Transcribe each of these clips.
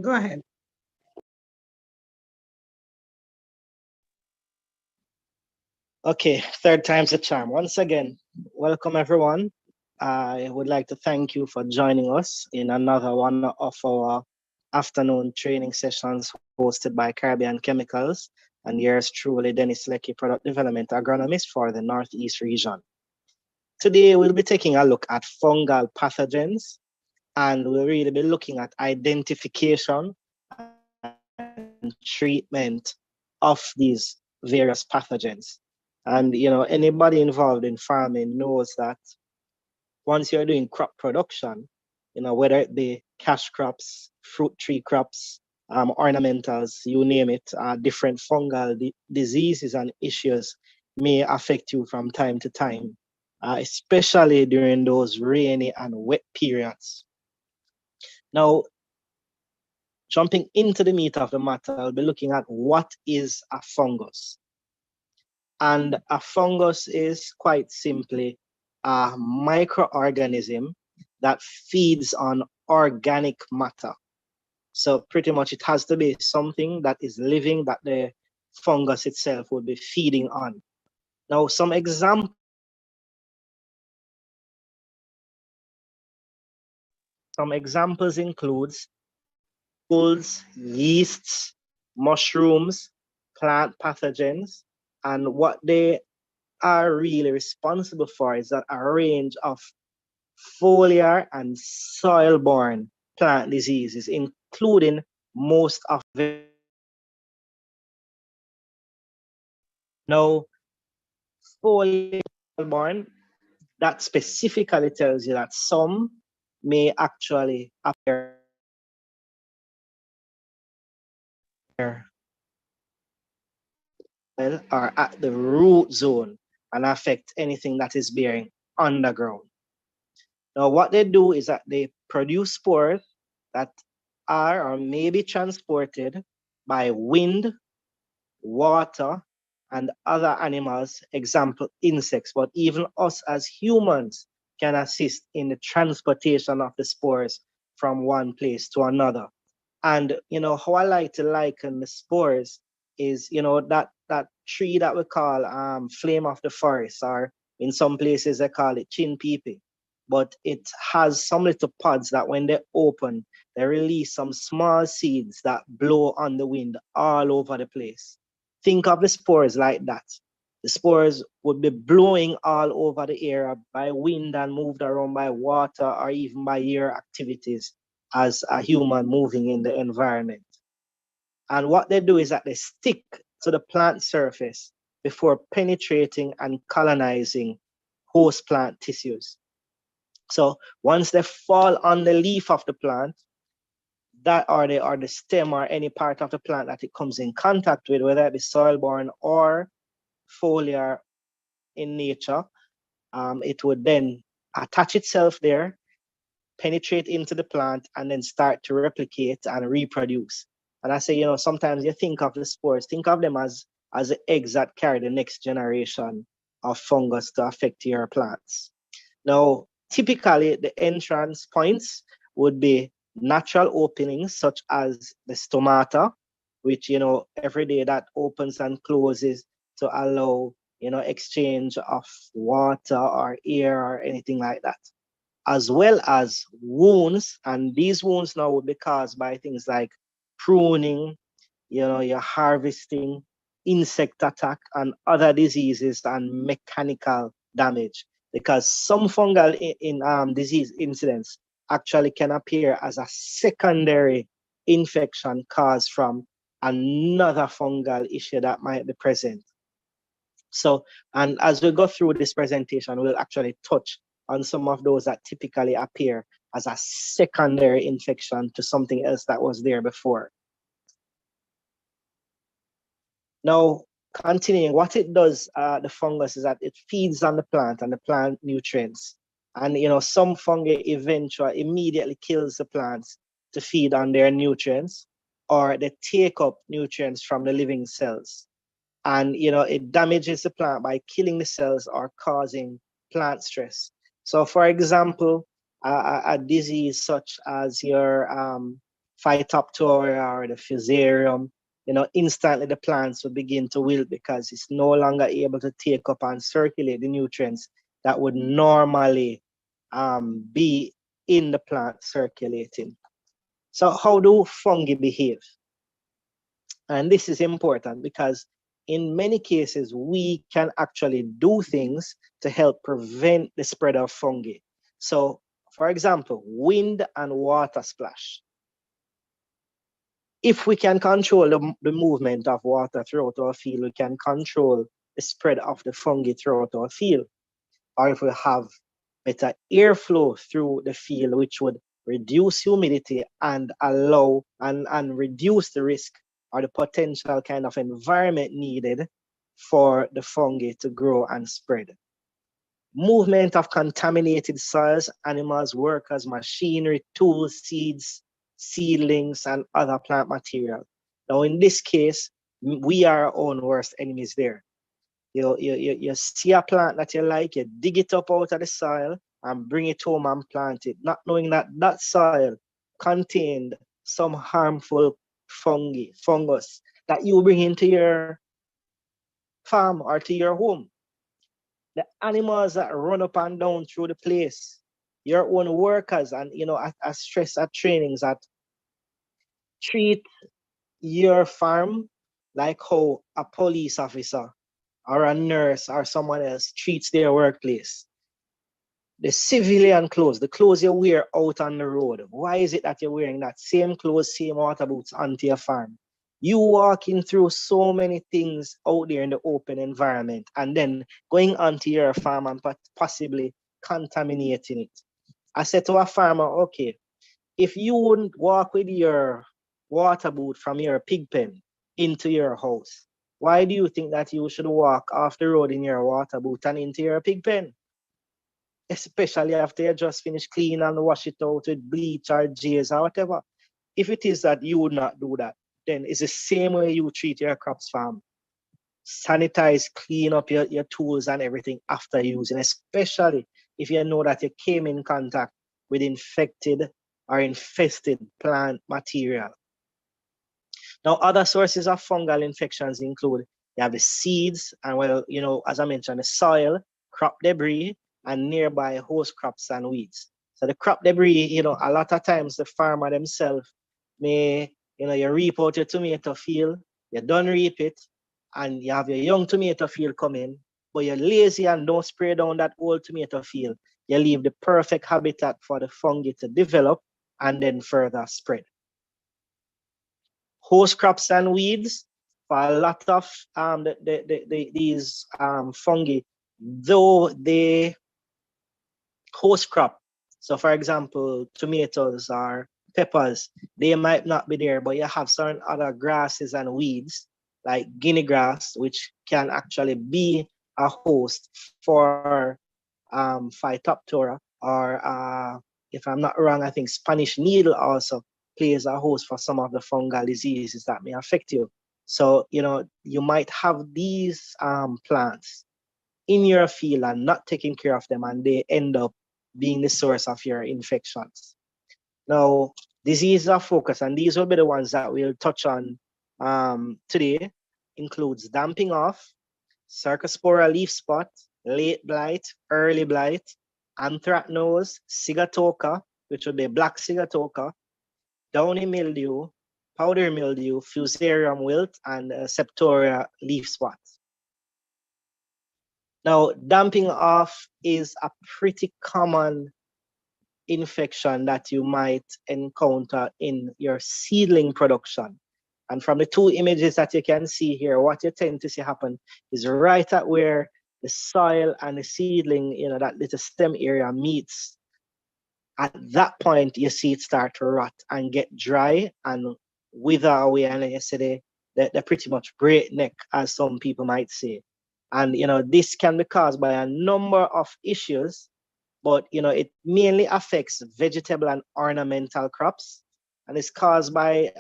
Go ahead. Okay, third time's a charm. Once again, welcome everyone. I would like to thank you for joining us in another one of our afternoon training sessions hosted by Caribbean Chemicals. And yours truly, Dennis Lecky, Product Development Agronomist for the Northeast region. Today, we'll be taking a look at fungal pathogens, and we'll really be looking at identification and treatment of these various pathogens. And anybody involved in farming knows that once you're doing crop production, whether it be cash crops, fruit tree crops, ornamentals, you name it, different fungal diseases and issues may affect you from time to time, especially during those rainy and wet periods. Now, jumping into the meat of the matter, I'll be looking at what is a fungus. And a fungus is quite simply a microorganism that feeds on organic matter. So pretty much it has to be something that is living that the fungus itself would be feeding on. Now, some examples includes molds, yeasts, mushrooms, plant pathogens, and what they are really responsible for is that a range of foliar and soil-borne plant diseases, including most of now foliar-borne. That specifically tells you that some may actually appear or at the root zone and affect anything that is bearing underground. Now, what they do is that they produce spores that are or may be transported by wind, water, and other animals, example, insects, but even us as humans can assist in the transportation of the spores from one place to another. And how I like to liken the spores is that tree that we call flame of the forest, or in some places they call it chin peepee. But it has some little pods that when they open, they release some small seeds that blow on the wind all over the place. Think of the spores like that. The spores would be blowing all over the area by wind and moved around by water or even by air activities as a human moving in the environment. And what they do is that they stick to the plant surface before penetrating and colonizing host plant tissues. So once they fall on the leaf of the plant, that or the stem or any part of the plant that it comes in contact with, whether it be soil-borne or foliar in nature, it would then attach itself there, penetrate into the plant, and then start to replicate and reproduce. And I say, sometimes you think of the spores, think of them as the eggs that carry the next generation of fungus to affect your plants. Now, typically, the entrance points would be natural openings such as the stomata, which, every day that opens and closes to allow, exchange of water or air or anything like that, as well as wounds. And these wounds now would be caused by things like pruning, your harvesting, insect attack, and other diseases and mechanical damage. Because some fungal disease incidents actually can appear as a secondary infection caused from another fungal issue that might be present. So, and as we go through this presentation, we'll actually touch on some of those that typically appear as a secondary infection to something else that was there before. Now, continuing, what it does, the fungus, is that it feeds on the plant and the plant nutrients. And, some fungi eventually immediately kills the plants to feed on their nutrients, or they take up nutrients from the living cells. And, it damages the plant by killing the cells or causing plant stress. So, for example, a disease such as your Phytophthora or the Fusarium, instantly the plants will begin to wilt because it's no longer able to take up and circulate the nutrients that would normally be in the plant circulating. So how do fungi behave? And this is important because in many cases, we can actually do things to help prevent the spread of fungi. So, for example, wind and water splash. If we can control the movement of water throughout our field, we can control the spread of the fungi throughout our field. Or if we have better airflow through the field, which would reduce humidity and allow and reduce the risk or the potential kind of environment needed for the fungi to grow and spread. Movement of contaminated soils, animals, workers, machinery, tools, seeds, seedlings, and other plant material. Now, in this case, we are our own worst enemies there. You see a plant that you like, you dig it up out of the soil and bring it home and plant it, not knowing that that soil contained some harmful fungus that you bring into your farm or to your home. The animals that run up and down through the place, your own workers, and at stress at trainings that treat your farm like how a police officer or a nurse or someone else treats their workplace. The civilian clothes, the clothes you wear out on the road, why is it that you're wearing that same clothes, same water boots onto your farm? You walking through so many things out there in the open environment and then going onto your farm and possibly contaminating it. I said to a farmer, okay, if you wouldn't walk with your water boot from your pig pen into your house, why do you think that you should walk off the road in your water boot and into your pig pen? Especially after you just finish clean and wash it out with bleach or J's or whatever. If it is that you would not do that, then it's the same way you treat your crops farm. Sanitize, clean up your tools and everything after using, especially if you know that you came in contact with infected or infested plant material. Now, other sources of fungal infections include you have the seeds and, well, as I mentioned, the soil, crop debris, and nearby host crops and weeds. So the crop debris, a lot of times the farmer themselves may, you reap out your tomato field, you don't reap it, and you have your young tomato field coming, but you're lazy and don't spray down that old tomato field. You leave the perfect habitat for the fungi to develop and then further spread. Host crops and weeds, for a lot of these fungi, though they host crop. So for example, tomatoes or peppers, they might not be there, but you have certain other grasses and weeds like guinea grass, which can actually be a host for Phytophthora, or if I'm not wrong, I think Spanish needle also plays a host for some of the fungal diseases that may affect you. So, you might have these plants in your field and not taking care of them, and they end up being the source of your infections. Now, diseases of focus, and these will be the ones that we'll touch on today, includes damping off, Cercospora leaf spot, late blight, early blight, anthracnose, SIGATOKA, which would be black SIGATOKA, downy mildew, powdery mildew, FUSARIUM wilt, and SEPTORIA leaf spot. Now, damping off is a pretty common infection that you might encounter in your seedling production. And from the two images that you can see here, what you tend to see happen is right at where the soil and the seedling, that little stem area meets. At that point, you see it start to rot and get dry and wither away. And then you see they're pretty much breakneck, as some people might say. And, this can be caused by a number of issues, but, it mainly affects vegetable and ornamental crops. And it's caused by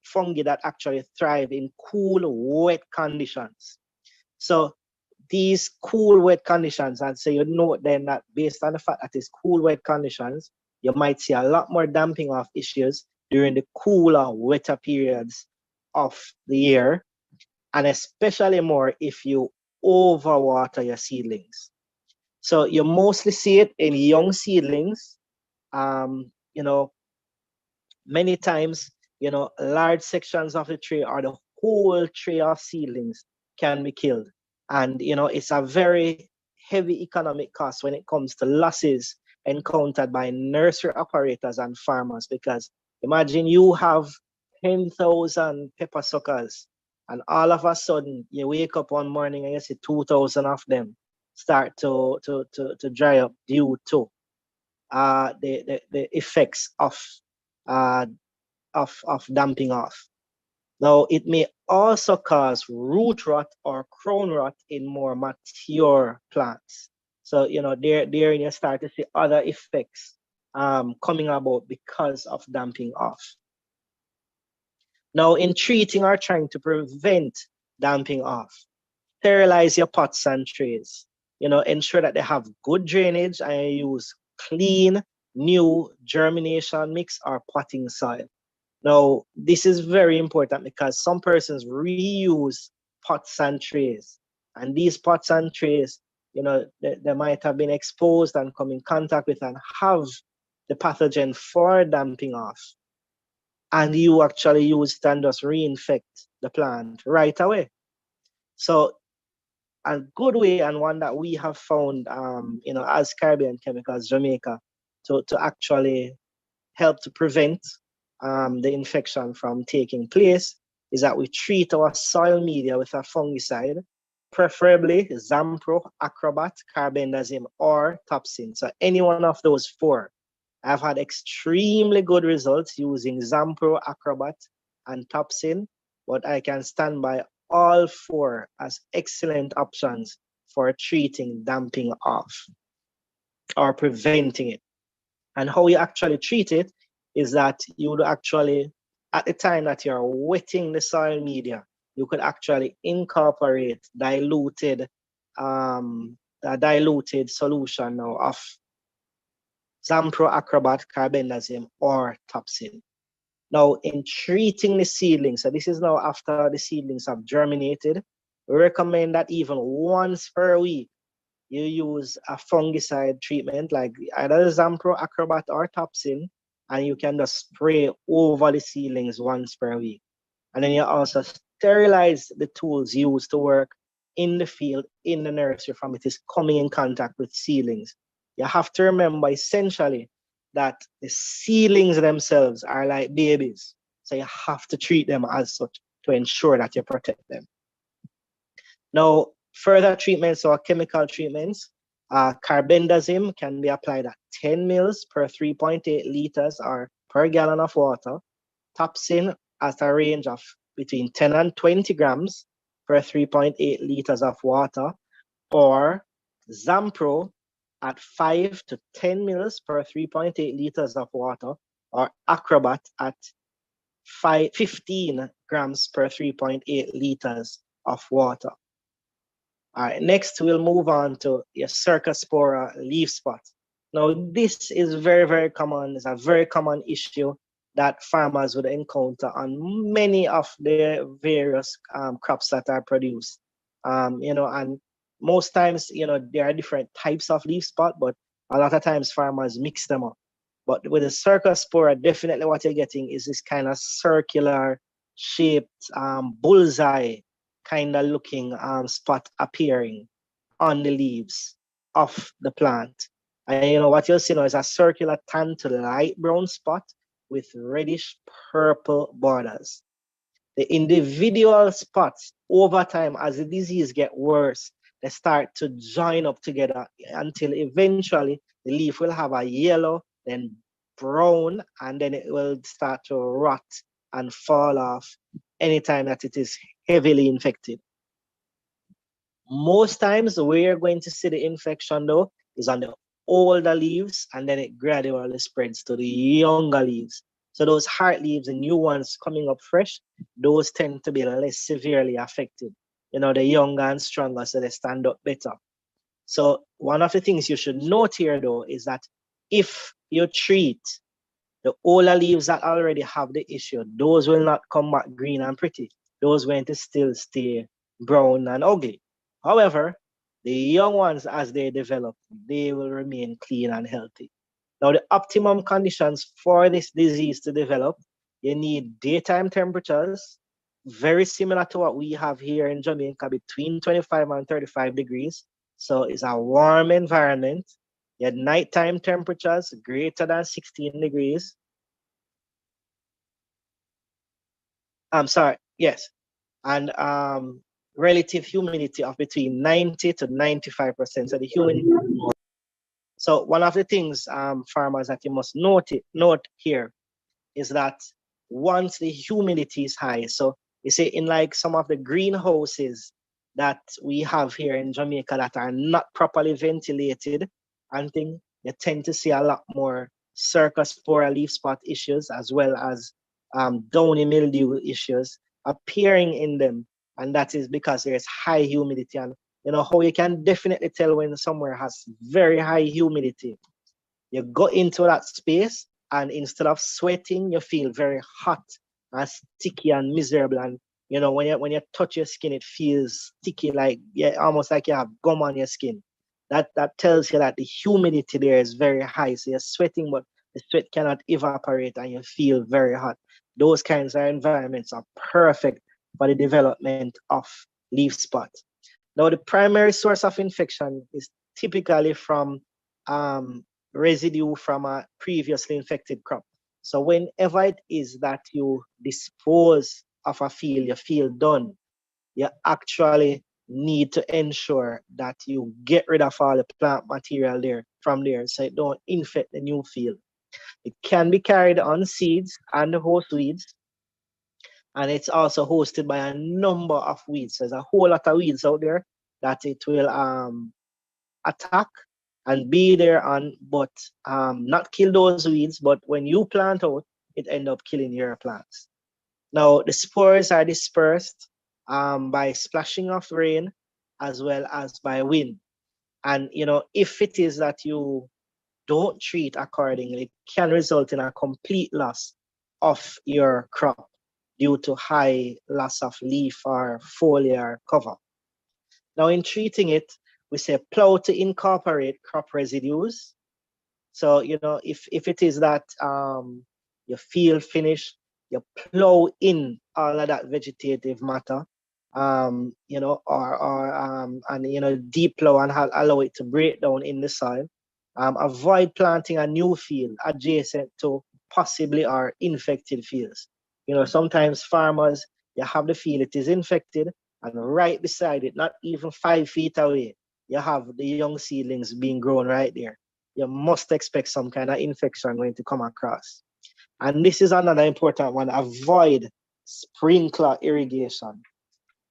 fungi that actually thrive in cool, wet conditions. So these cool, wet conditions, and so you note then that based on the fact that it's cool, wet conditions, you might see a lot more damping off issues during the cooler, wetter periods of the year, and especially more if you overwater your seedlings. So you mostly see it in young seedlings. You know, many times, you know, large sections of the tree or the whole tree of seedlings can be killed. And, you know, it's a very heavy economic cost when it comes to losses encountered by nursery operators and farmers, because imagine you have 10,000 pepper suckers and all of a sudden you wake up one morning and you see 2,000 of them start to dry up due to the effects uh, of damping off. Now, it may also cause root rot or crown rot in more mature plants. So, you know, there you start to see other effects coming about because of damping off. Now, in treating or trying to prevent damping off, sterilize your pots and trays. You know, ensure that they have good drainage and use clean, new germination mix or potting soil. Now, this is very important because some persons reuse pots and trays. And these pots and trays, you know, they might have been exposed and come in contact with and have the pathogen for damping off. And you actually use it and just reinfect the plant right away. So a good way, and one that we have found, you know, as Caribbean Chemicals Jamaica, to actually help to prevent the infection from taking place is that we treat our soil media with a fungicide, preferably Zampro, Acrobat, Carbendazim, or Topsin. So any one of those four. I've had extremely good results using Zampro, Acrobat, and Topsin, but I can stand by all four as excellent options for treating damping off or preventing it. And how you actually treat it is that you would actually, at the time that you're wetting the soil media, you could actually incorporate diluted solution now of Zampro, Acrobat, Carbendazim, or Topsin. Now, in treating the seedlings, so this is now after the seedlings have germinated, we recommend that even once per week, you use a fungicide treatment like either Zampro, Acrobat, or Topsin, and you can just spray over the seedlings once per week. And then you also sterilize the tools used to work in the field, in the nursery, from it is coming in contact with seedlings. You have to remember essentially that the seedlings themselves are like babies. So you have to treat them as such to ensure that you protect them. Now, further treatments or chemical treatments, carbendazim can be applied at 10 mils per 3.8 liters or per gallon of water. Topsin at a range of between 10 and 20 grams per 3.8 liters of water, or Zampro at 5 to 10 mils per 3.8 liters of water, or Acrobat at 15 grams per 3.8 liters of water. All right, next we'll move on to your Cercospora leaf spot. Now, this is very, very common. It's a very common issue that farmers would encounter on many of the various crops that are produced. You know, and most times, you know, there are different types of leaf spot, but a lot of times farmers mix them up. But with the Cercospora, definitely what you're getting is this kind of circular shaped bullseye kind of looking spot appearing on the leaves of the plant. And you know what you'll see now is a circular tan to light brown spot with reddish purple borders. The individual spots over time, as the disease get worse, they start to join up together until eventually the leaf will have a yellow, then brown, and then it will start to rot and fall off anytime that it is heavily infected. Most times where you're going to see the infection though is on the older leaves, and then it gradually spreads to the younger leaves. So those heart leaves, the new ones coming up fresh, those tend to be less severely affected. You know, they're younger and stronger, so they stand up better. So one of the things you should note here though is that if you treat The older leaves that already have the issue, those will not come back green and pretty. Those going to still stay brown and ugly. However, the young ones, as they develop, they will remain clean and healthy. Now, the optimum conditions for this disease to develop, you need daytime temperatures, very similar to what we have here in Jamaica, between 25 and 35 degrees. So it's a warm environment. You had nighttime temperatures greater than 16 degrees. I'm sorry, yes. And relative humidity of between 90 to 95%. So the humidity. So one of the things, farmers, that you must note here is that once the humidity is high, so you see in like some of the greenhouses that we have here in Jamaica that are not properly ventilated and things, you tend to see a lot more Cercospora leaf spot issues as well as downy mildew issues appearing in them. And that is because there's high humidity. And you know how you can definitely tell when somewhere has very high humidity. You go into that space and instead of sweating, you feel very hot and sticky and miserable. And you know, when you touch your skin, it feels sticky, like yeah, almost like you have gum on your skin. That tells you that the humidity there is very high. So you're sweating, but the sweat cannot evaporate and you feel very hot. Those kinds of environments are perfect for the development of leaf spot. Now, the primary source of infection is typically from residue from a previously infected crop. So whenever it is that you dispose of a field, your field done, you actually need to ensure that you get rid of all the plant material there from there so it don't infect the new field. It can be carried on seeds and the host weeds, and it's also hosted by a number of weeds. There's a whole lot of weeds out there that it will attack and be there on, but not kill those weeds. But when you plant out, it end up killing your plants. Now, the spores are dispersed by splashing of rain as well as by wind. And, you know, if it is that you don't treat accordingly, it can result in a complete loss of your crop due to high loss of leaf or foliar cover. Now, in treating it, we say plow to incorporate crop residues. So, you know, if it is that your field finish, you plow in all of that vegetative matter, you know, and, you know, deep plow and allow it to break down in the soil. Avoid planting a new field adjacent to possibly our infected fields. You know, sometimes farmers, you have the field, it is infected, and right beside it, not even 5 feet away, you have the young seedlings being grown right there. You must expect some kind of infection going to come across. And this is another important one. Avoid sprinkler irrigation.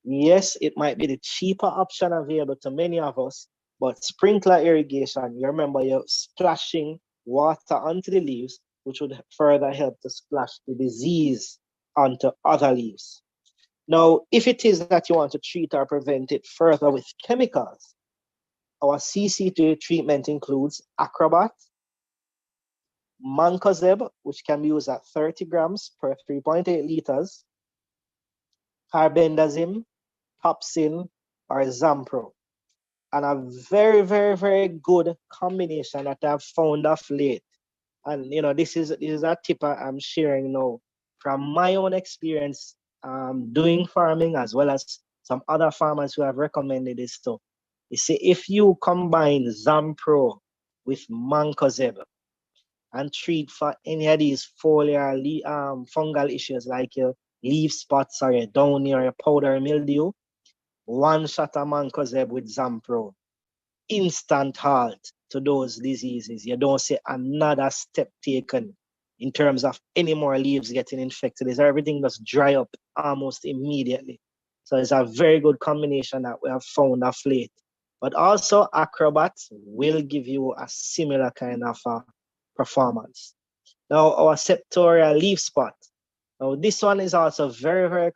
Yes, it might be the cheaper option available to many of us, but sprinkler irrigation, you remember you're splashing water onto the leaves, which would further help to splash the disease onto other leaves. Now, if it is that you want to treat or prevent it further with chemicals, our CC2 treatment includes Acrobat, Mancozeb, which can be used at 30 grams per 3.8 liters, carbendazim, Topsin, or Zampro. And a very, very, very good combination that I've found of late. And you know, this is a tip I'm sharing now from my own experience doing farming, as well as some other farmers who have recommended this stuff. You see, if you combine Zampro with Mancozeb and treat for any of these foliar fungal issues like your leaf spots or your downy or your powdery mildew, one shot of Mancozeb with Zampro, instant halt to those diseases. You don't see another step taken in terms of any more leaves getting infected. Is everything just dry up almost immediately. So it's a very good combination that we have found of late. But also Acrobat will give you a similar kind of performance. Now our SEPTORIA leaf spot. Now this one is also very, very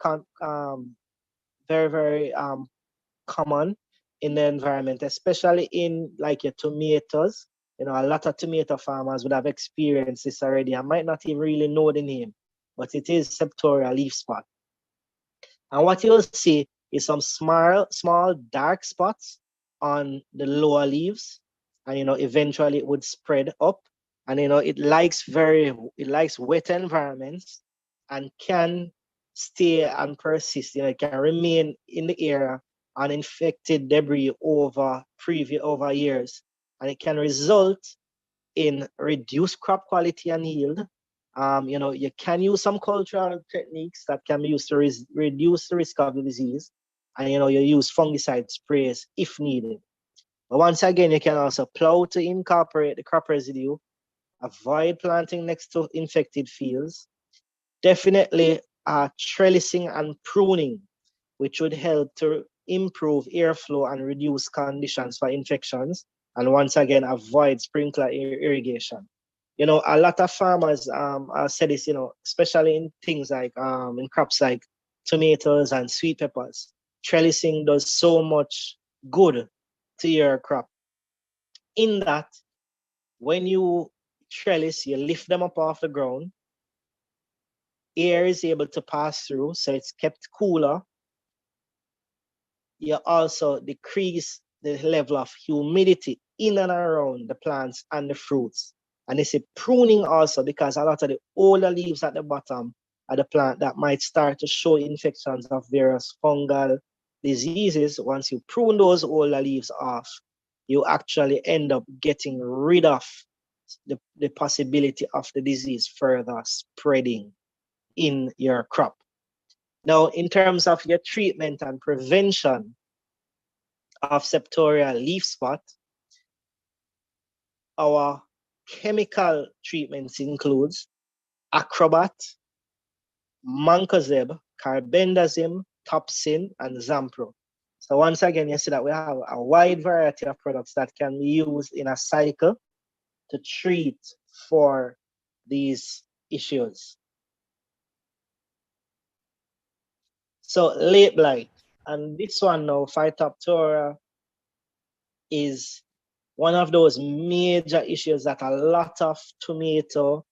common in the environment, especially in like your tomatoes You know, a lot of tomato farmers would have experienced this already. I might not even really know the name, but it is Septoria leaf spot. And what you'll see is some small dark spots on the lower leaves. And, you know, eventually it would spread up. And, you know, it likes wet environments and can stay and persist. You know, it can remain in the air uninfected debris over years. And it can result in reduced crop quality and yield. You know, you can use some cultural techniques that can be used to reduce the risk of the disease. And, you know, you use fungicide sprays if needed. But once again, you can also plow to incorporate the crop residue, avoid planting next to infected fields. Definitely trellising and pruning, which would help to improve airflow and reduce conditions for infections. And once again, avoid sprinkler irrigation. You know, a lot of farmers say this, you know, especially in things like in crops like tomatoes and sweet peppers. Trellising does so much good to your crop. In that, when you trellis, you lift them up off the ground. Air is able to pass through, so it's kept cooler. You also decrease the level of humidity in and around the plants and the fruits. And it's a pruning also, because a lot of the older leaves at the bottom of the plant that might start to show infections of various fungal diseases. Once you prune those older leaves off, you actually end up getting rid of the possibility of the disease further spreading in your crop. Now, in terms of your treatment and prevention of Septoria leaf spot, our chemical treatments includes Acrobat, Mancozeb, Carbendazim, Topsin, and Zampro. So once again, you see that we have a wide variety of products that can be used in a cycle to treat for these issues. So late blight, and this one now, Phytophthora, is one of those major issues that a lot of tomato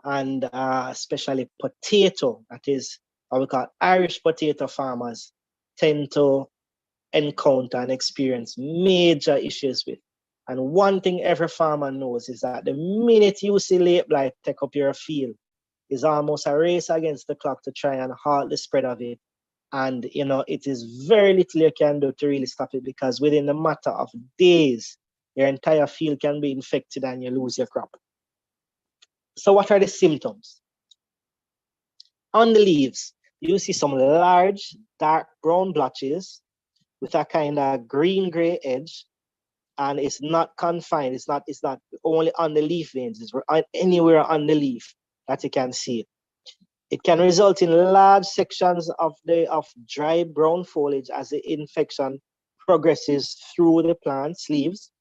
and especially potato, that is what we call Irish potato farmers, tend to encounter and experience major issues with. And one thing every farmer knows is that the minute you see late blight take up your field, is almost a race against the clock to try and halt the spread of it. And, you know, it is very little you can do to really stop it, because within a matter of days, your entire field can be infected and you lose your crop. So what are the symptoms? On the leaves, you see some large, dark brown blotches with a kind of green-gray edge, and it's not confined. It's not only on the leaf veins. It's anywhere on the leaf that you can see it. It can result in large sections of dry brown foliage as the infection progresses through the plant's leaves.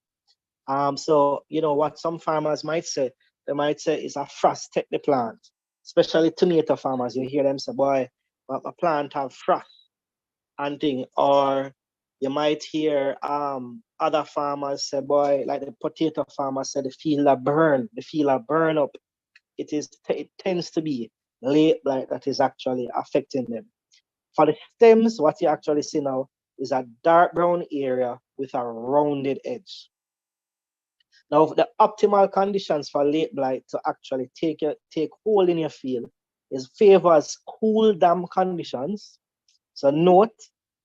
So, you know, what some farmers might say, they might say is a frost take the plant, especially tomato farmers. You hear them say, boy, a plant have frost and thing. Or you might hear other farmers say, boy, like the potato farmers say, the field are burn up. It tends to be late blight that is actually affecting them. For the stems, what you actually see now is a dark brown area with a rounded edge. Now, the optimal conditions for late blight to actually take hold in your field is favors cool, damp conditions. So note,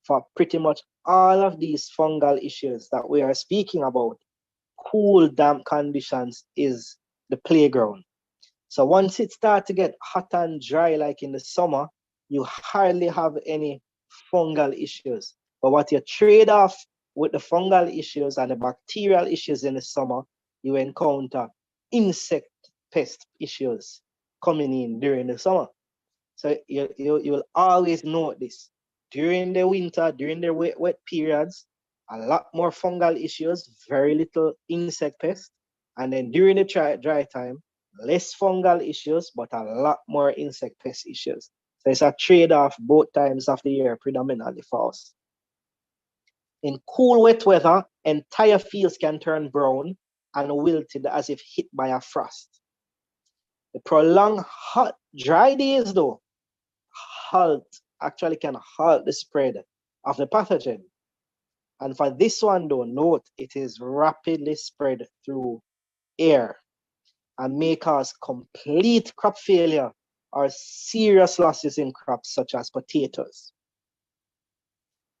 for pretty much all of these fungal issues that we are speaking about, cool, damp conditions is the playground. So once it starts to get hot and dry, like in the summer, you hardly have any fungal issues. But what you trade off with the fungal issues and the bacterial issues in the summer, you encounter insect pest issues coming in during the summer. So you will always note this. During the winter, during the wet periods, a lot more fungal issues, very little insect pest. And then during the dry time, less fungal issues, but a lot more insect pest issues. So it's a trade-off both times of the year, predominantly for us. In cool, wet weather, entire fields can turn brown and wilted as if hit by a frost. The prolonged hot, dry days though, actually can halt the spread of the pathogen. And for this one though, note it is rapidly spread through air and may cause complete crop failure or serious losses in crops such as potatoes.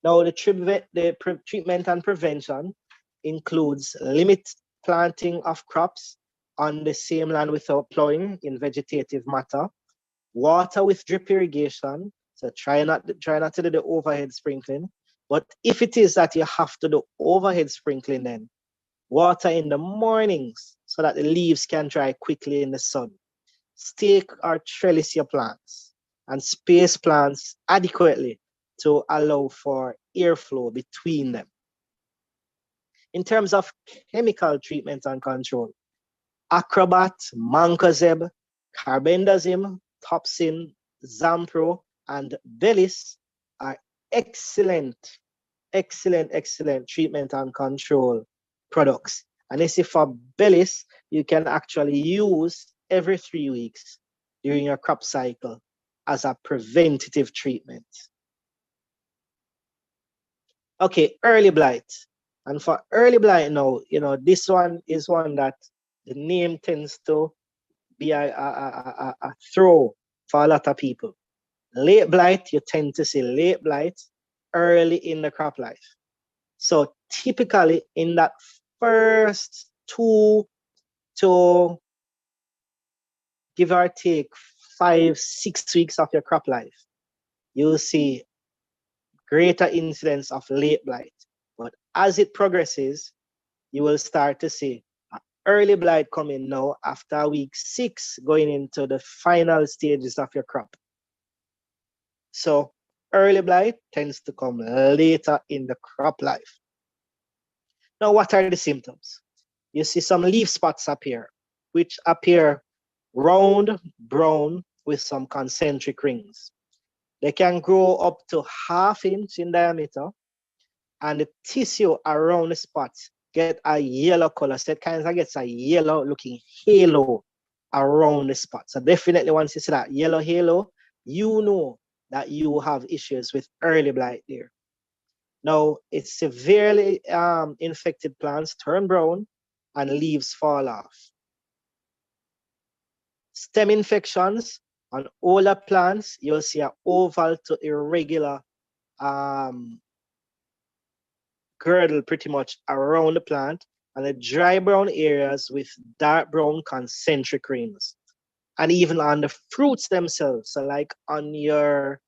Now, the treatment and prevention includes limit planting of crops on the same land without plowing in vegetative matter, water with drip irrigation, so try not to do the overhead sprinkling. But if it is that you have to do overhead sprinkling, then water in the mornings so that the leaves can dry quickly in the sun. Stake or trellis your plants and space plants adequately to allow for airflow between them. In terms of chemical treatment and control, Acrobat, Mancozeb, Carbendazim, Topsin, Zampro, and Bellis are excellent treatment and control products. And you see for Bellis, you can actually use every 3 weeks during your crop cycle as a preventative treatment. Okay, early blight. And for early blight now, this one is one that the name tends to be a throw for a lot of people. Late blight, you tend to see late blight early in the crop life. So typically in that first 2 to give or take 5-6 weeks of your crop life, you'll see greater incidence of late blight. But as it progresses, you will start to see early blight coming now after week 6, going into the final stages of your crop. So early blight tends to come later in the crop life. Now, what are the symptoms? You see some leaf spots appear, which appear round, brown, with some concentric rings. They can grow up to 1/2 inch in diameter, and the tissue around the spots get a yellow color. So it kind of gets a yellow looking halo around the spot. So definitely once you see that yellow halo, you know that you have issues with early blight there. Now, it's severely infected plants turn brown and leaves fall off. Stem infections on older plants, you'll see an oval to irregular girdle pretty much around the plant, and the dry brown areas with dark brown concentric rings. And even on the fruits themselves, so like on your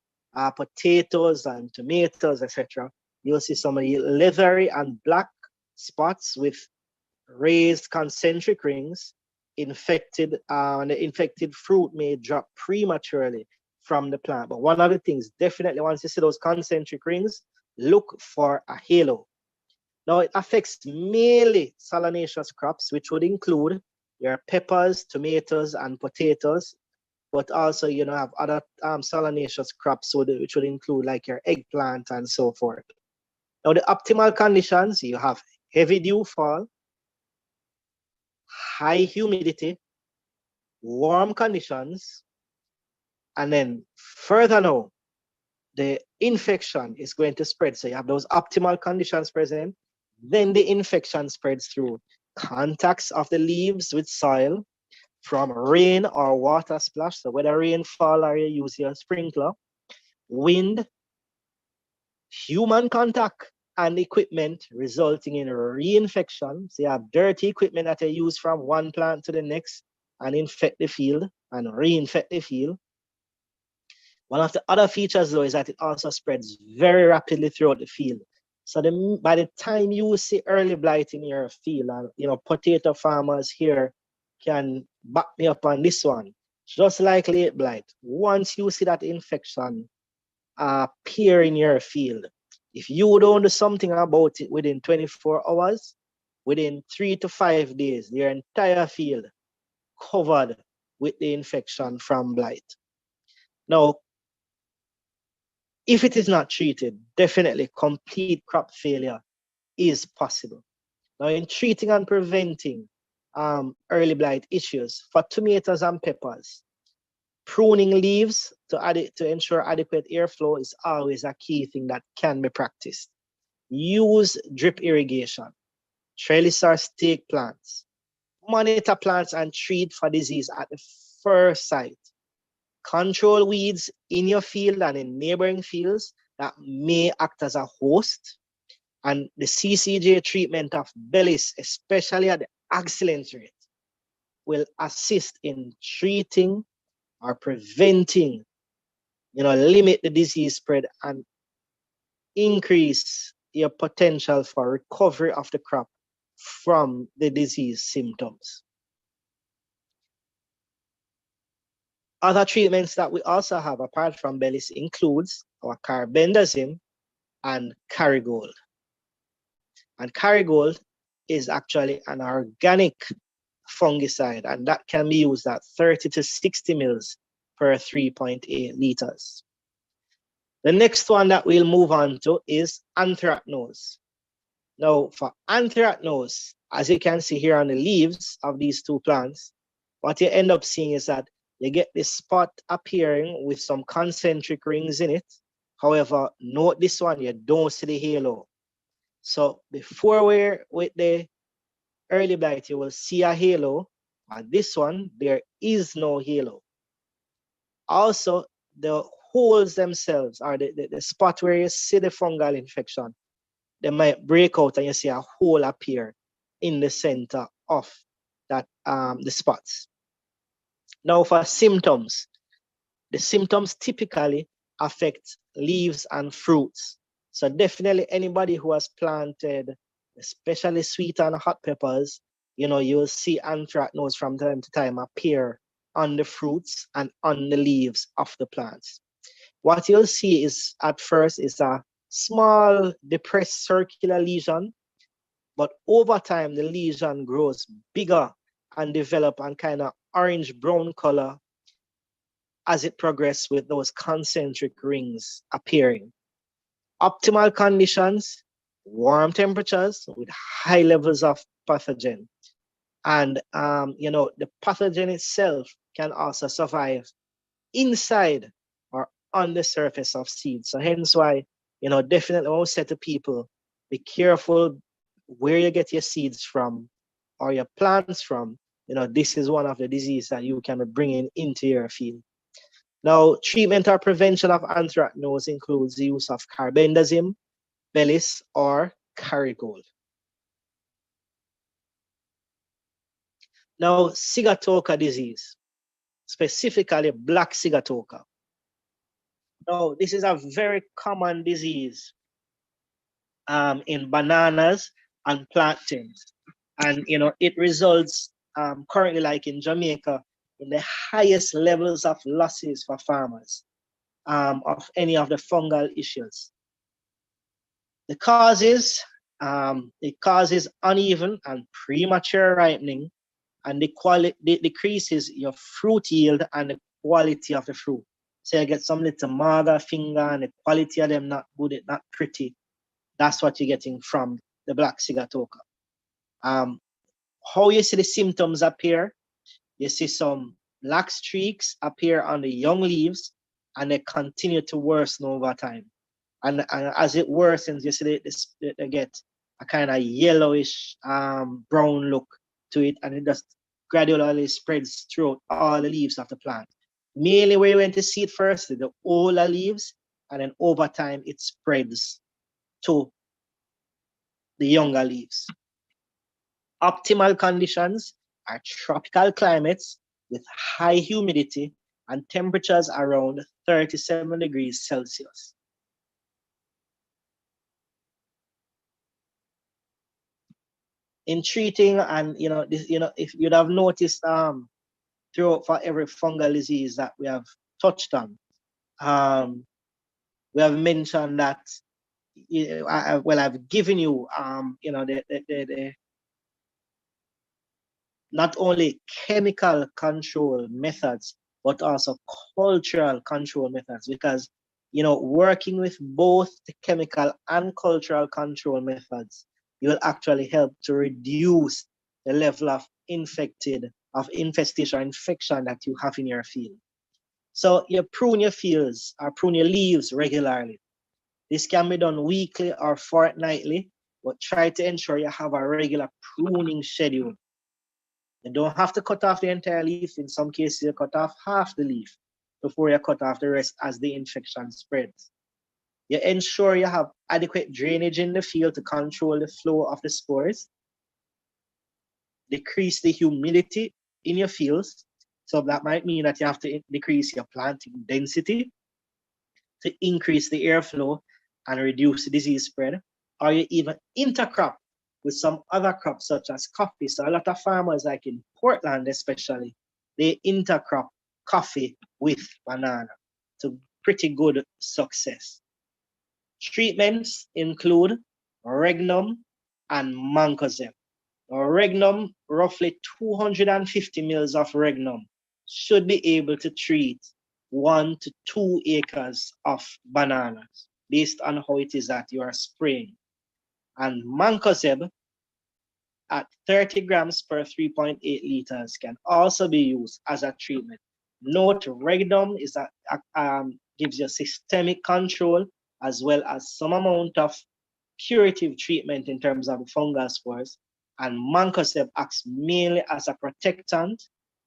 potatoes and tomatoes, etc., you'll see some leathery and black spots with raised concentric rings. And the infected fruit may drop prematurely from the plant. But one of the things, definitely once you see those concentric rings, look for a halo. Now, it affects mainly solanaceous crops, which would include your peppers, tomatoes, and potatoes, but also, have other solanaceous crops, which would include like your eggplant and so forth. Now, the optimal conditions, you have heavy dew fall, high humidity, warm conditions, and then further now, the infection is going to spread. So you have those optimal conditions present, then the infection spreads through contacts of the leaves with soil, from rain or water splash, so whether rainfall or you use your sprinkler, wind, human contact, and equipment, resulting in reinfection. So you have dirty equipment that you use from one plant to the next and infect the field and reinfect the field. One of the other features though is that it also spreads very rapidly throughout the field. So by the time you see early blight in your field, and potato farmers here can back me up on this one, just like late blight, once you see that infection appear in your field, if you don't do something about it within 24 hours, within 3 to 5 days, your entire field covered with the infection from blight. Now, if it is not treated, definitely complete crop failure is possible. Now, in treating and preventing early blight issues. For tomatoes and peppers, pruning leaves to ensure adequate airflow is always a key thing that can be practiced. Use drip irrigation, trellis or stake plants. Monitor plants and treat for disease at the first sight. Control weeds in your field and in neighboring fields that may act as a host. And the CCJ treatment of bellies, especially at the excellence rate, will assist in treating or preventing, limit the disease spread and increase your potential for recovery of the crop from the disease symptoms. Other treatments that we also have apart from bellies includes our carbendazim and Carigold. And Carigold is actually an organic fungicide, and that can be used at 30 to 60 mils per 3.8 liters. The next one that we'll move on to is anthracnose. Now, for anthracnose, as you can see here on the leaves of these two plants, what you end up seeing is that you get this spot appearing with some concentric rings in it. However, note this one, you don't see the halo. So before we're with the early blight, you will see a halo. On this one, there is no halo. Also, the holes themselves, or the spot where you see the fungal infection, they might break out and you see a hole appear in the center of that the spots. Now for symptoms, the symptoms typically affect leaves and fruits. So definitely anybody who has planted, especially sweet and hot peppers, you'll see anthracnose from time to time appear on the fruits and on the leaves of the plants. What you'll see is at first is a small depressed circular lesion, but over time the lesion grows bigger and develop a kind of orange-brown color as it progresses with those concentric rings appearing. Optimal conditions, warm temperatures with high levels of pathogen. And, the pathogen itself can also survive inside or on the surface of seeds. So hence why, definitely I will say to people, be careful where you get your seeds from or your plants from. This is one of the diseases that you can be bringing into your field. Now, treatment or prevention of anthracnose includes the use of carbendazim, bellis, or Carigold. Now, SIGATOKA disease, specifically black SIGATOKA. Now, this is a very common disease in bananas and plantains. And, it results currently, like in Jamaica, in the highest levels of losses for farmers of any of the fungal issues. The causes, it causes uneven and premature ripening, and it decreases your fruit yield and the quality of the fruit. So you get some little mager finger and the quality of them not good, not pretty. That's what you're getting from the black SIGATOKA. How you see the symptoms appear, you see some black streaks appear on the young leaves and they continue to worsen over time. And as it worsens, you see they get a kind of yellowish brown look to it, and it just gradually spreads throughout all the leaves of the plant. Mainly where you went to see it first, the older leaves, and then over time it spreads to the younger leaves. Optimal conditions are tropical climates with high humidity and temperatures around 37 degrees Celsius. In treating, and if you'd have noticed throughout for every fungal disease that we have touched on, we have mentioned that I've given you the not only chemical control methods but also cultural control methods, because working with both the chemical and cultural control methods, you will actually help to reduce the level of infestation or infection that you have in your field. So you prune your fields or prune your leaves regularly. This can be done weekly or fortnightly, but try to ensure you have a regular pruning schedule. You don't have to cut off the entire leaf. In some cases, you cut off half the leaf before you cut off the rest as the infection spreads. You ensure you have adequate drainage in the field to control the flow of the spores. Decrease the humidity in your fields. So that might mean that you have to decrease your planting density to increase the airflow and reduce the disease spread. Or you even intercrop with some other crops such as coffee. So a lot of farmers, like in Portland especially, they intercrop coffee with banana to pretty good success. Treatments include regnum and mancozeb. Regnum, roughly 250 mils of regnum should be able to treat 1 to 2 acres of bananas based on how it is that you are spraying. And mancozeb at 30 grams per 3.8 liters can also be used as a treatment. Note, regnum is gives you systemic control as well as some amount of curative treatment in terms of the fungal spores. And mancozeb acts mainly as a protectant.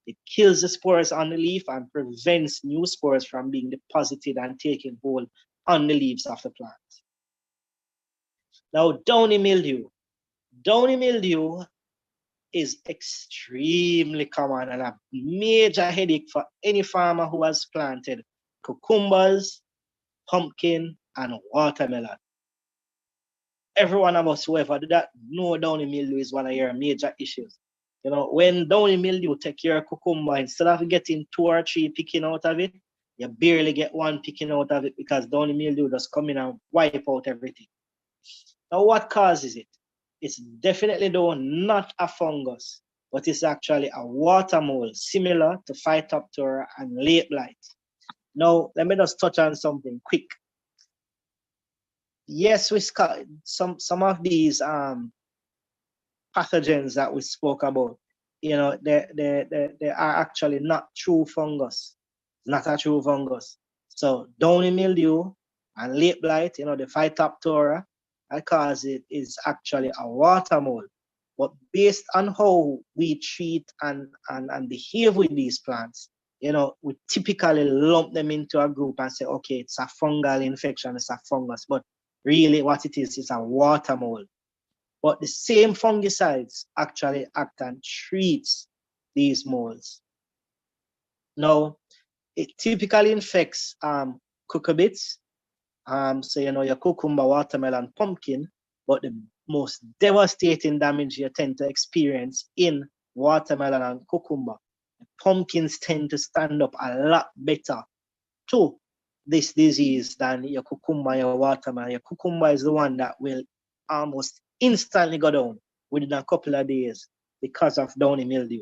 It kills the spores on the leaf and prevents new spores from being deposited and taking hold on the leaves of the plant. Now, downy mildew. Downy mildew is extremely common and a major headache for any farmer who has planted cucumbers, pumpkin, and watermelon. Every one of us who ever do that know downy mildew is one of your major issues. You know, when downy mildew take your cucumber, instead of getting 2 or 3 picking out of it, you barely get 1 picking out of it because downy mildew just come in and wipe out everything. Now, what causes it? It's definitely though not a fungus, but it's actually a water mold similar to Phytophthora and late blight. Now, let me just touch on something quick. Yes, some of these pathogens that we spoke about, you know, they are actually not true fungus, not a true fungus. So downy mildew and late blight, you know, the Phytophthora, because it is actually a water mold. But based on how we treat and behave with these plants, you know, we typically lump them into a group and say, okay, it's a fungal infection, it's a fungus. But really what it is a water mold. But the same fungicides actually act and treats these molds. Now, it typically infects cucurbits, so you know your cucumber, watermelon, pumpkin, but the most devastating damage you tend to experience in watermelon and cucumber. The pumpkins tend to stand up a lot better to this disease than your cucumber, your watermelon. Your cucumber is the one that will almost instantly go down within a couple of days because of downy mildew.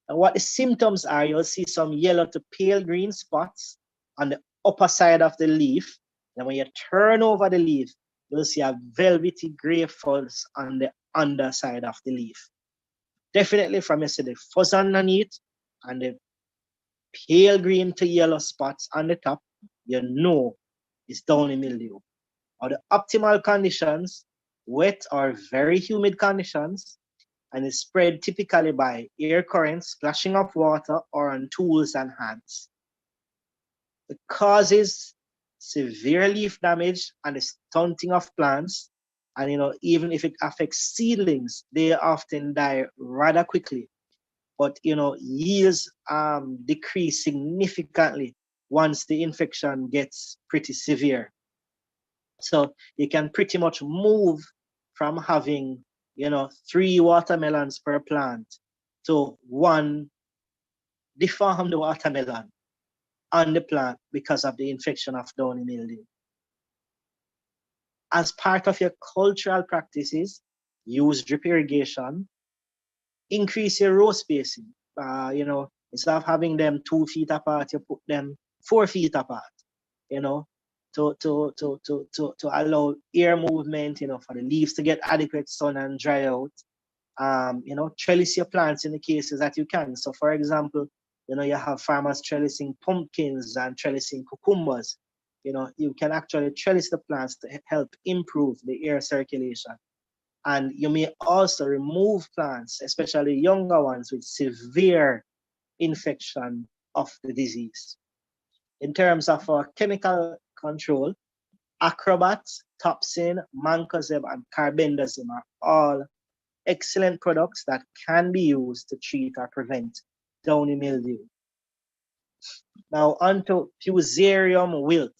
And what the symptoms are, you'll see some yellow to pale green spots on the upper side of the leaf. And when you turn over the leaf, you'll see a velvety gray fuzz on the underside of the leaf. Definitely from you see the fuzz underneath and the pale green to yellow spots on the top, you know it's downy mildew. Or the optimal conditions, wet or very humid conditions, and is spread typically by air currents, splashing of water, or on tools and hands. It causes severe leaf damage and the stunting of plants. And you know, even if it affects seedlings, they often die rather quickly. But you know, yields decrease significantly once the infection gets pretty severe. So you can pretty much move from having, you know, 3 watermelons per plant to 1 deformed watermelon on the plant because of the infection of downy mildew. As part of your cultural practices, use drip irrigation, increase your row spacing. You know, instead of having them 2 feet apart, you put them 4 feet apart, you know, to allow air movement, you know, for the leaves to get adequate sun and dry out. trellis your plants in the cases that you can. So for example, you have farmers trellising pumpkins and trellising cucumbers. You can actually trellis the plants to help improve the air circulation. And you may also remove plants, especially younger ones with severe infection of the disease. In terms of chemical control, Acrobat, Topsin, Mancozeb, and Carbendazim are all excellent products that can be used to treat or prevent downy mildew. Now on to Fusarium wilt.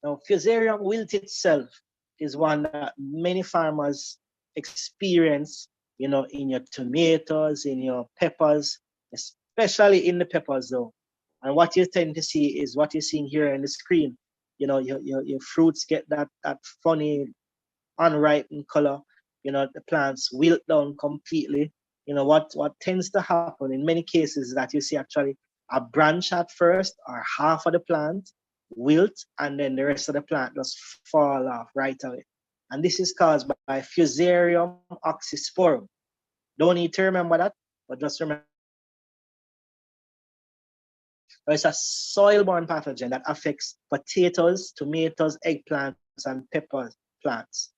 Now Fusarium wilt itself is one that many farmers experience, in your tomatoes, in your peppers, especially in the peppers though. And what you tend to see is what you're seeing here on the screen. Your fruits get that funny unripened color. The plants wilt down completely. What tends to happen in many cases is that you see actually a branch at first or half of the plant wilt, and then the rest of the plant just fall off right away. And this is caused by Fusarium oxysporum. Don't need to remember that, but just remember it's a soil-borne pathogen that affects potatoes, tomatoes, eggplants, and pepper plants.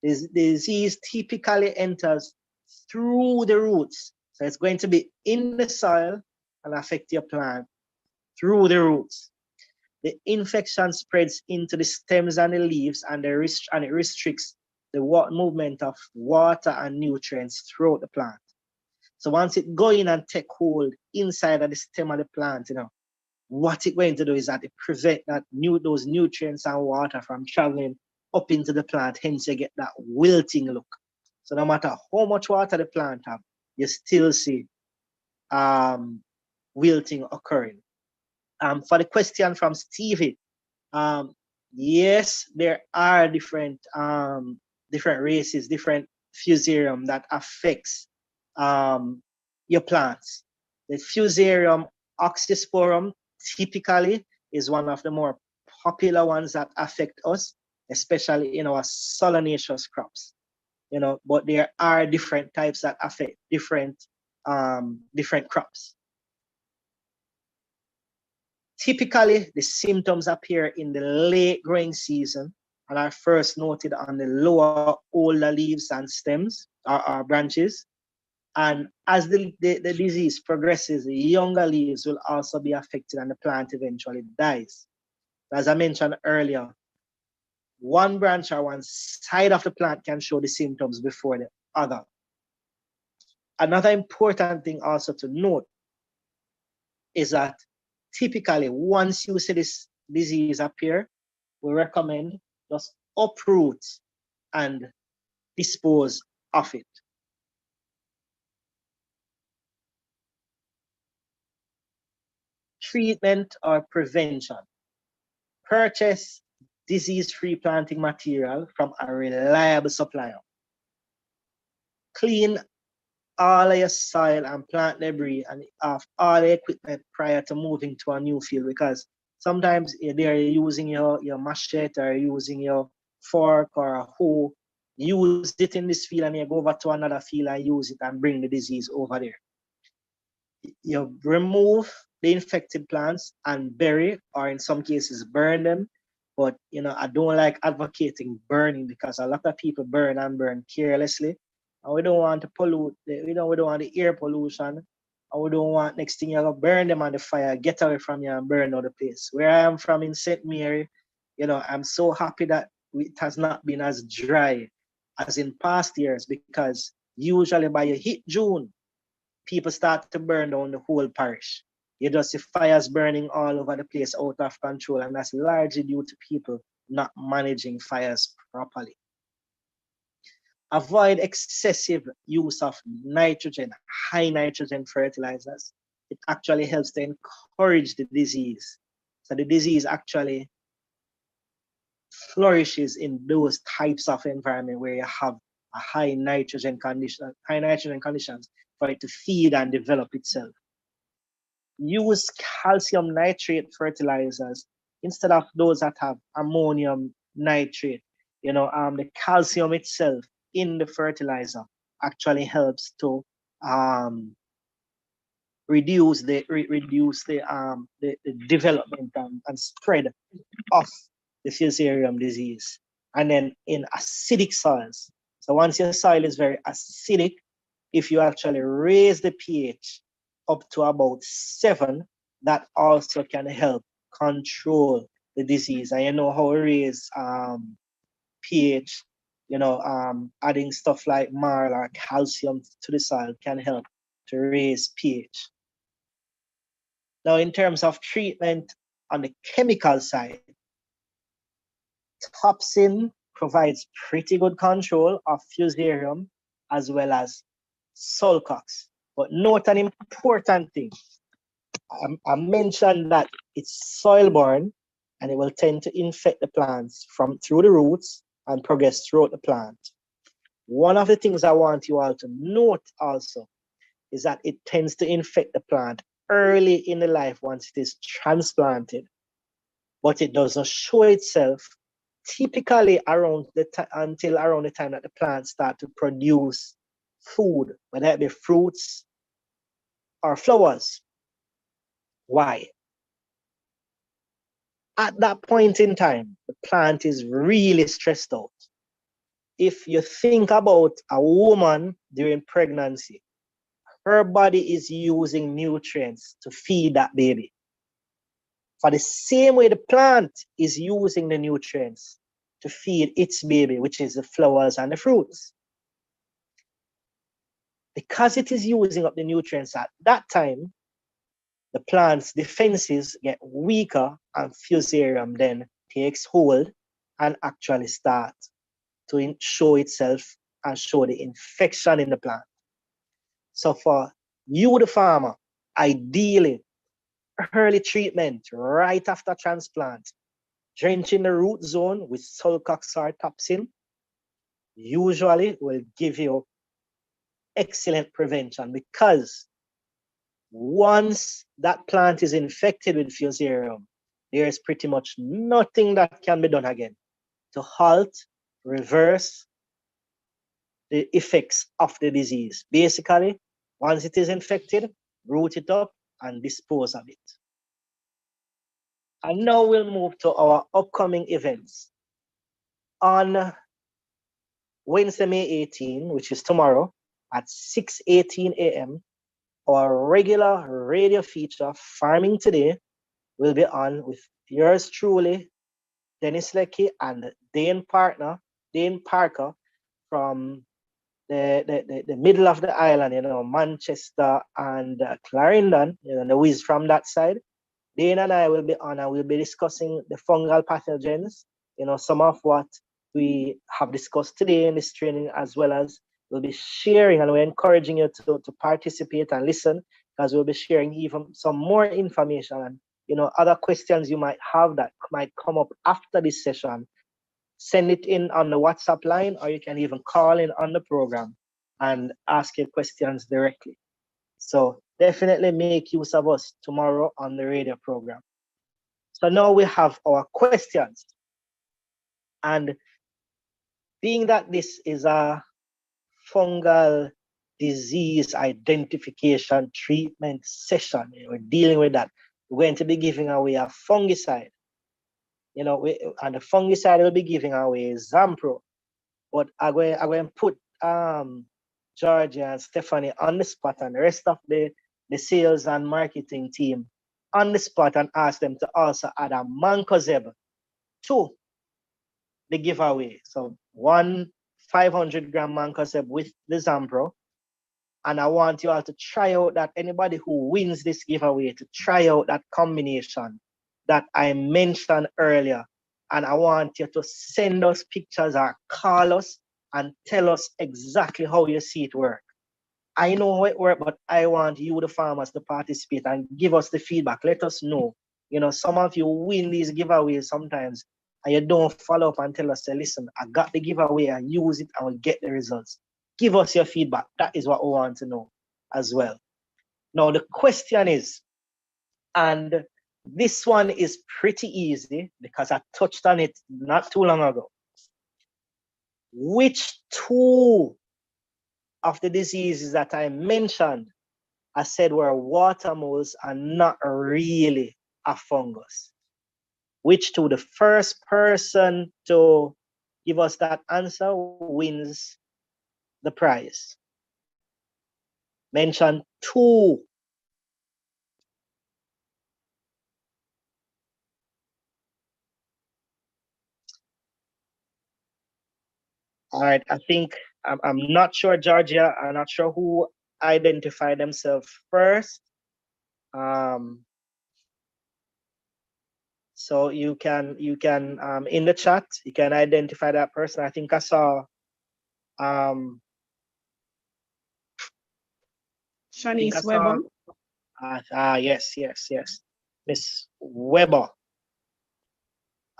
This disease typically enters through the roots. So it's going to be in the soil and affect your plant through the roots. The infection spreads into the stems and the leaves, and it restricts the movement of water and nutrients throughout the plant. So once it go in and take hold inside of the stem of the plant, what it's going to do is that it prevent those nutrients and water from traveling up into the plant, hence you get that wilting look. So no matter how much water the plant have, you still see wilting occurring. For the question from Stevie, yes, there are different races, different fusarium that affects your plants. The Fusarium oxysporum typically is one of the more popular ones that affect us, especially in our solanaceous crops. But there are different types that affect different crops. Typically, the symptoms appear in the late growing season and are first noted on the lower, older leaves and stems or branches. And as the disease progresses, the younger leaves will also be affected and the plant eventually dies. As I mentioned earlier, one branch or one side of the plant can show the symptoms before the other. Another important thing also to note is that typically once you see this disease appear, we recommend just uproot and dispose of it. Treatment or prevention. Purchase disease-free planting material from a reliable supplier. Clean all of your soil and plant debris and of all the equipment prior to moving to a new field, because sometimes they're using your machete or using your fork or a hoe, use it in this field and you go over to another field and use it and bring the disease over there. You remove the infected plants and bury, or in some cases burn them. But I don't like advocating burning because a lot of people burn carelessly. And we don't want to pollute, we don't want the air pollution. And we don't want next thing you burn them on the fire, get away from you and burn out the place. Where I am from in St. Mary, I'm so happy that it has not been as dry as in past years, because usually by you hit June, people start to burn down the whole parish. You just see fires burning all over the place out of control, and that's largely due to people not managing fires properly. Avoid excessive use of nitrogen, high nitrogen fertilizers. It actually helps to encourage the disease. So the disease actually flourishes in those types of environment where you have a high nitrogen conditions for it to feed and develop itself. Use calcium nitrate fertilizers instead of those that have ammonium nitrate. The calcium itself in the fertilizer actually helps to reduce the development and spread of the Fusarium disease. And then in acidic soils. So once your soil is very acidic, if you actually raise the pH up to about 7, that also can help control the disease. And you know how we raise pH, adding stuff like marl or calcium to the soil can help to raise pH. Now, in terms of treatment on the chemical side, Topsin provides pretty good control of Fusarium as well as Sulcox. But note an important thing. I mentioned that it's soil-borne and it will tend to infect the plants through the roots and progress throughout the plant. One of the things I want you all to note also is that it tends to infect the plant early in the life once it is transplanted, but it doesn't show itself typically until around the time that the plants start to produce food, whether it be fruits or flowers. Why? At that point in time, the plant is really stressed out. If you think about a woman during pregnancy, her body is using nutrients to feed that baby. For the same way the plant is using the nutrients to feed its baby, which is the flowers and the fruits. Because it is using up the nutrients at that time, the plant's defenses get weaker and Fusarium then takes hold and actually start to show itself and show the infection in the plant. So for you, the farmer, ideally, early treatment right after transplant, drenching the root zone with Sulcox or Topsin, usually will give you excellent prevention, because once that plant is infected with Fusarium, there is pretty much nothing that can be done again to halt, reverse the effects of the disease. Basically, once it is infected, root it up and dispose of it. And now we'll move to our upcoming events. On Wednesday, May 18, which is tomorrow, at 6:18 a.m., our regular radio feature, Farming Today, will be on with yours truly, Dennis Leckie, and Dane Parker from the middle of the island, Manchester and Clarendon, the whiz from that side. Dane and I will be on and we'll be discussing the fungal pathogens, some of what we have discussed today in this training, as well as we'll be sharing, and we're encouraging you to participate and listen, because we'll be sharing even some more information and other questions you might have that might come up after this session. Send it in on the WhatsApp line, or you can even call in on the program and ask your questions directly. So definitely make use of us tomorrow on the radio program. So now we have our questions. And being that this is a fungal disease identification treatment session, we're dealing with that. We're going to be giving away a fungicide. And the fungicide will be giving away Zampro. But I'm going to put Georgia and Stephanie on the spot, and the rest of the sales and marketing team on the spot, and ask them to also add a Mancozeb to the giveaway. So 1 500-gram Mancozeb with the Zampro. And I want you all to try out that, anybody who wins this giveaway, to try out that combination that I mentioned earlier. And I want you to send us pictures or call us and tell us exactly how you see it work. I know how it works, but I want you, the farmers, to participate and give us the feedback. Let us know. Some of you win these giveaways sometimes, and you don't follow up and tell us, say, listen, I got the giveaway, I use it, and we get the results. Give us your feedback. That is what we want to know as well. Now, the question is, and this one is pretty easy because I touched on it not too long ago. which two of the diseases that I mentioned, I said were water moles and not really a fungus? Which two? The first person to give us that answer wins the prize. Mention two. All right, I think I'm not sure, Georgia. I'm not sure who identified themselves first. So you can in the chat you can identify that person. I think I saw Shanice Weber. Yes, Miss Weber.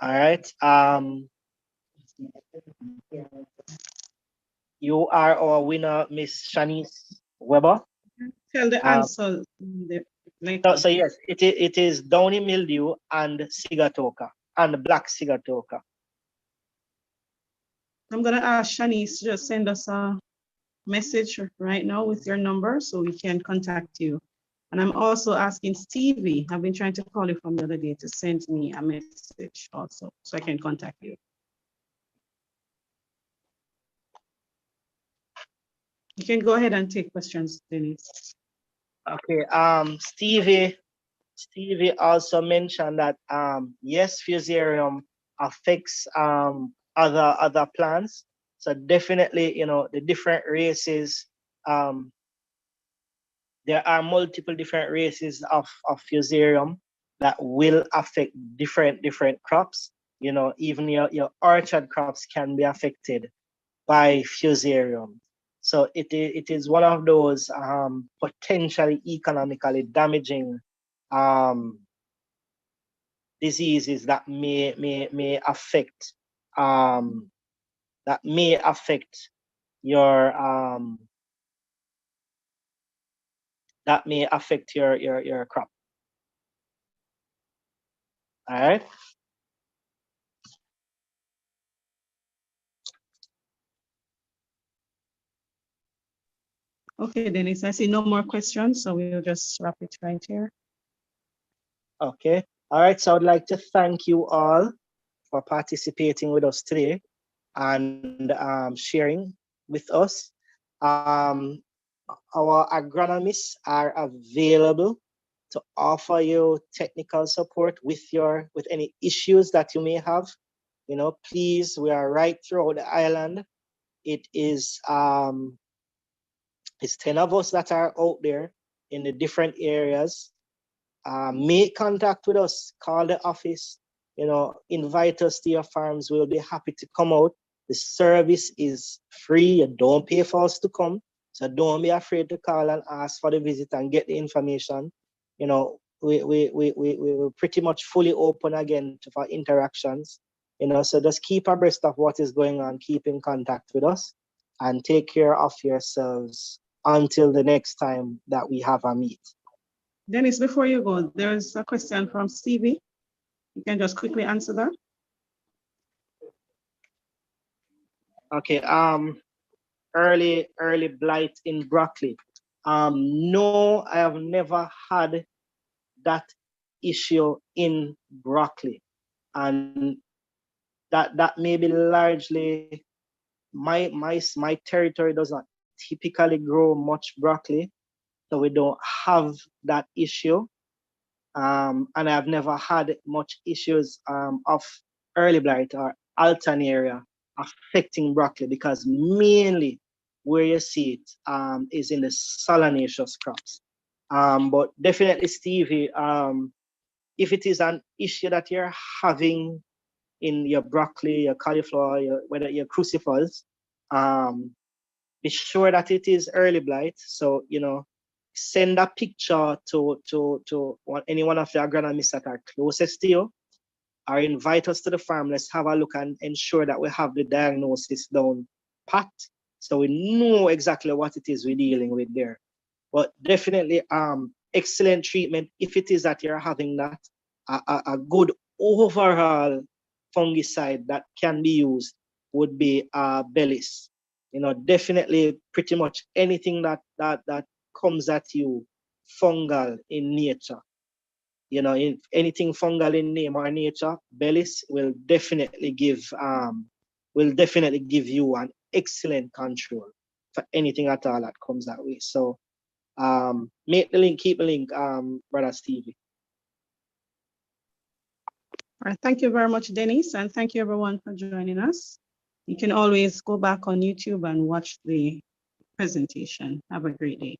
All right. You are our winner, Miss Shanice Weber. Tell the answer. So yes, it is downy mildew and SIGATOKA and black SIGATOKA. I'm gonna ask Shanice to just send us a message right now with your number so we can contact you. And I'm also asking Stevie, I've been trying to call you from the other day, to send me a message also so I can contact you. You can go ahead and take questions, Dennis. Okay, Stevie also mentioned that yes, Fusarium affects other plants. So definitely, you know, the different races, there are multiple different races of Fusarium that will affect different crops. You know, even your orchard crops can be affected by Fusarium. So it is one of those potentially economically damaging diseases that may affect your your crop. All right. Okay, Dennis, I see no more questions, so we'll just wrap it right here. Okay. All right. So I'd like to thank you all for participating with us today and sharing with us. Our agronomists are available to offer you technical support with any issues that you may have. You know, please, we are right throughout the island. It is it's 10 of us that are out there in the different areas. Make contact with us, call the office, you know, invite us to your farms. We'll be happy to come out. The service is free. You don't pay for us to come. So don't be afraid to call and ask for the visit and get the information. You know, we're pretty much fully open again for interactions. You know, so just keep abreast of what is going on, keep in contact with us, and take care of yourselves until the next time that we have a meet. Dennis, before you go, there's a question from Stevie. You can just quickly answer that. Okay, early blight in broccoli. No, I have never had that issue in broccoli, and that may be largely my territory does not typically grow much broccoli, so we don't have that issue. And I've never had much issues of early blight or Alternaria affecting broccoli, because mainly where you see it is in the solanaceous crops. But definitely, Stevie, if it is an issue that you're having in your broccoli, your cauliflower, whether your crucifers, be sure that it is early blight. So, you know, send a picture to any one of the agronomists that are closest to you, or invite us to the farm. Let's have a look and ensure that we have the diagnosis down pat, so we know exactly what it is we're dealing with there. But definitely excellent treatment if it is that you're having that, a good overall fungicide that can be used would be bellis. You know, definitely pretty much anything that comes at you fungal in nature. You know, if anything fungal in name or nature, bellis will definitely give you an excellent control for anything at all that comes that way. So make the link, keep the link, Brother Stevie. All right, thank you very much, Dennis, and thank you everyone for joining us. You can always go back on YouTube and watch the presentation. Have a great day.